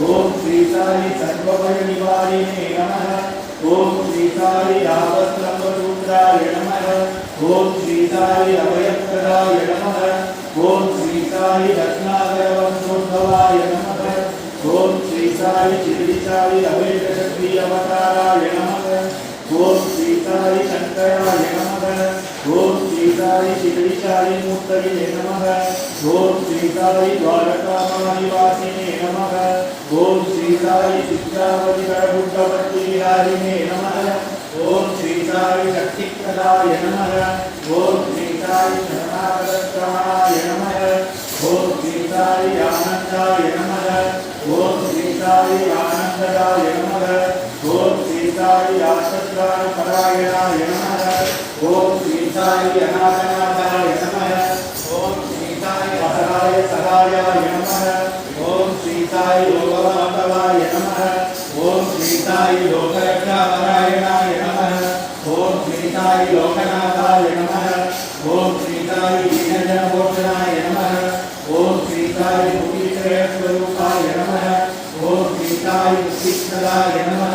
ओम श्री साई सर्वभय निवारिणे नमः। ओम श्री साई आपत्रंबसूत्राय नमः। ओम श्री साई अभयप्रदाय नमः। ओम श्री साई रत्नाकरवंशोद्भवाय नमः। ओम श्री साई चिरदिशाई अभयशक्ति अवताराय नमः। ओम श्री साई शंकराय नमः। ओम श्री साई चिरदिशाई मूर्तये नमः। ओम श्री साई द्वारकामानिवासिने नमः। ओम श्री साई चित्रावती करबुद्धवती विहारिणे नमः। ओम श्री साई शक्तिप्रदाय नमः। ओम श्री साई शरणागतक्रमणाय नमः। ओम श्री साई आनंदाय नमः। ओम श्री साई आनंददाय नमः। ओम श्री साई आशद्राणपरायणाय नमः। ओम श्री साई अनाथनाथाय नमः। ओम श्री साई असहाय सहायाय नमः। ओम श्री साई लोकमातवाय नमः। ओम श्री साई लोकरक्षापरायणाय नमः। ओम श्री साई लोकनाथाय नमः। ओम श्री साई दीनजनपोषणाय नमः। ओम श्री साई मुक्तिश्रेयस्वरूपाय नमः। ओम श्री साई मुक्तिप्रदाय नमः।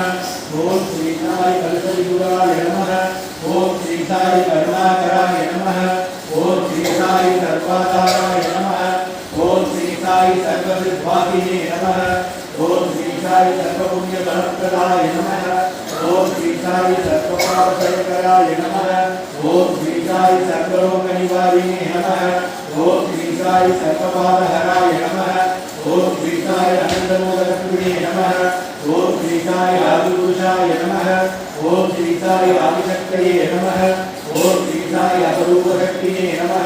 ओम श्री साई कल्पविदुराय नमः। ओम श्री साई करुणाकराय नमः। ओम श्री साई सर्वाधाराय नमः। ओम श्री साई सर्वसिद्धातिने नमः। ओम श्री साई सर्वपुण्यफलप्रदाय नमः। ओम श्री साई सर्वपापक्षयकराय नमः। ओम श्री साई सर्वरोगनिवारिणे नमः। ओम श्री साई सर्वपापहराय नमः। ओम श्री साई आनंदमोदकप्रिये नमः। ओम श्री साई आदिपुरुषाय नमः। ओम श्री साई आदिशक्तये नमः। ओम श्री साई अपरूपशक्तिये नमः।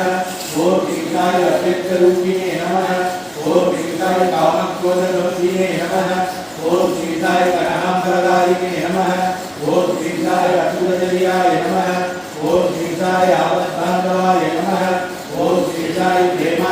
ओम श्री साई अव्यक्तरूपिणे नमः। ओम श्री साई कामक्रोधनिवर्तिने नमः। ओम श्री साई कलहांतरदायिने नमः। ओम श्री साई अद्भुतचर्याय नमः। ओम श्री साई आपद्बांधवाय नमः। ओम श्री साई